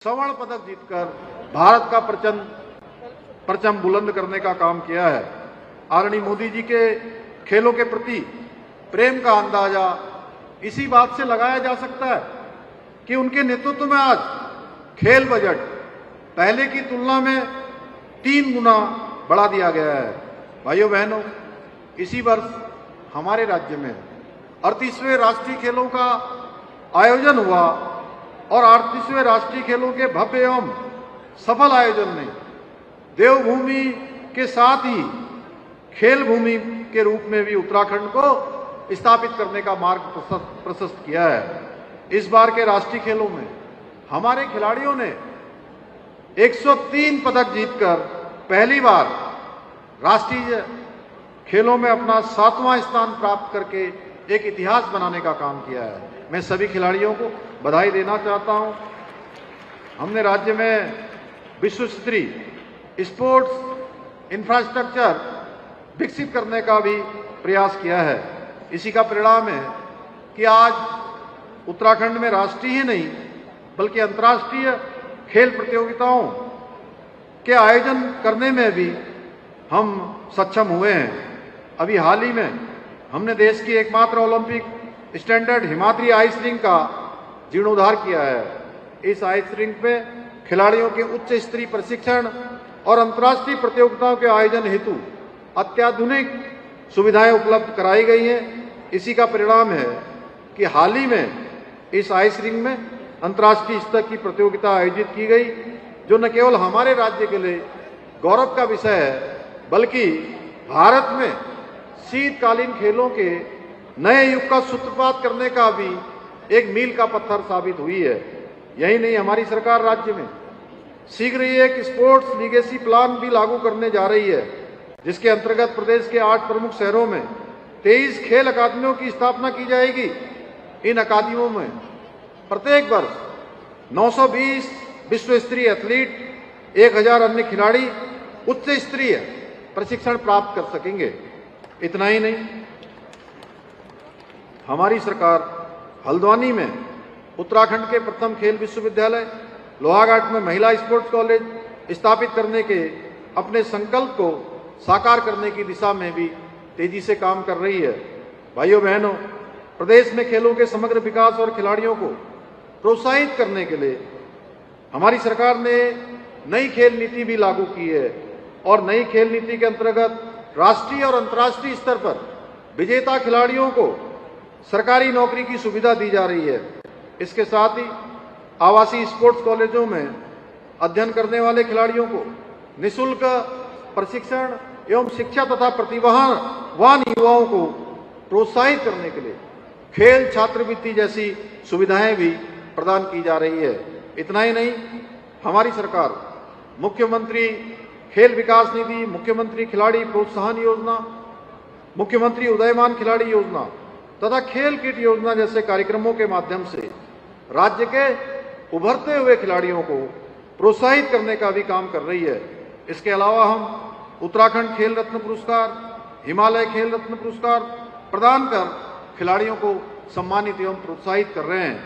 स्वर्ण पदक जीतकर भारत का परचम बुलंद करने का काम किया है। आदरणीय मोदी जी के खेलों के प्रति प्रेम का अंदाजा इसी बात से लगाया जा सकता है कि उनके नेतृत्व में आज खेल बजट पहले की तुलना में 3 गुना बढ़ा दिया गया है। भाइयों बहनों, इसी वर्ष हमारे राज्य में 38वें राष्ट्रीय खेलों का आयोजन हुआ और 38वें राष्ट्रीय खेलों के भव्य एवं सफल आयोजन ने देवभूमि के साथ ही खेल भूमि के रूप में भी उत्तराखंड को स्थापित करने का मार्ग प्रशस्त किया है। इस बार के राष्ट्रीय खेलों में हमारे खिलाड़ियों ने 103 पदक जीतकर पहली बार राष्ट्रीय खेलों में अपना 7वां स्थान प्राप्त करके एक इतिहास बनाने का काम किया है। मैं सभी खिलाड़ियों को बधाई देना चाहता हूं। हमने राज्य में विश्व स्तरीय स्पोर्ट्स इंफ्रास्ट्रक्चर विकसित करने का भी प्रयास किया है। इसी का परिणाम है कि आज उत्तराखंड में राष्ट्रीय ही नहीं बल्कि अंतर्राष्ट्रीय खेल प्रतियोगिताओं के आयोजन करने में भी हम सक्षम हुए हैं। अभी हाल ही में हमने देश की एकमात्र Olympic standard Himadri ice rink का जीर्णोद्धार किया है। इस आइस रिंक पे खिलाड़ियों के उच्च स्तरीय प्रशिक्षण और अंतर्राष्ट्रीय प्रतियोगिताओं के आयोजन हेतु अत्याधुनिक सुविधाएं उपलब्ध कराई गई हैं। इसी का परिणाम है कि हाल ही में इस आइस रिंक में अंतर्राष्ट्रीय स्तर की प्रतियोगिता आयोजित की गई, जो न केवल हमारे राज्य के लिए गौरव का विषय है बल्कि भारत में शीतकालीन खेलों के नए युग का सूत्रपात करने का भी एक मील का पत्थर साबित हुई है। यही नहीं, हमारी सरकार राज्य में शीघ्र ही एक स्पोर्ट्स लीगेसी प्लान भी लागू करने जा रही है, जिसके अंतर्गत प्रदेश के 8 प्रमुख शहरों में 23 खेल अकादमियों की स्थापना की जाएगी। इन अकादमियों में प्रत्येक वर्ष 920 विश्व स्तरीय एथलीट, 1000 अन्य खिलाड़ी उच्च स्तरीय प्रशिक्षण प्राप्त कर सकेंगे। इतना ही नहीं, हमारी सरकार हल्द्वानी में उत्तराखंड के प्रथम खेल विश्वविद्यालय, लोहाघाट में महिला स्पोर्ट्स कॉलेज स्थापित करने के अपने संकल्प को साकार करने की दिशा में भी तेजी से काम कर रही है। भाइयों बहनों, प्रदेश में खेलों के समग्र विकास और खिलाड़ियों को प्रोत्साहित करने के लिए हमारी सरकार ने नई खेल नीति भी लागू की है और नई खेल नीति के अंतर्गत राष्ट्रीय और अंतर्राष्ट्रीय स्तर पर विजेता खिलाड़ियों को सरकारी नौकरी की सुविधा दी जा रही है। इसके साथ ही आवासीय स्पोर्ट्स कॉलेजों में अध्ययन करने वाले खिलाड़ियों को निःशुल्क प्रशिक्षण एवं शिक्षा तथा प्रतिभावान युवाओं को प्रोत्साहित करने के लिए खेल छात्रवृत्ति जैसी सुविधाएं भी प्रदान की जा रही है। इतना ही नहीं, हमारी सरकार मुख्यमंत्री खेल विकास निधि, मुख्यमंत्री खिलाड़ी प्रोत्साहन योजना, मुख्यमंत्री उदयमान खिलाड़ी योजना तथा खेल किट योजना जैसे कार्यक्रमों के माध्यम से राज्य के उभरते हुए खिलाड़ियों को प्रोत्साहित करने का भी काम कर रही है। इसके अलावा हम उत्तराखंड खेल रत्न पुरस्कार, हिमालय खेल रत्न पुरस्कार प्रदान कर खिलाड़ियों को सम्मानित एवं प्रोत्साहित कर रहे हैं।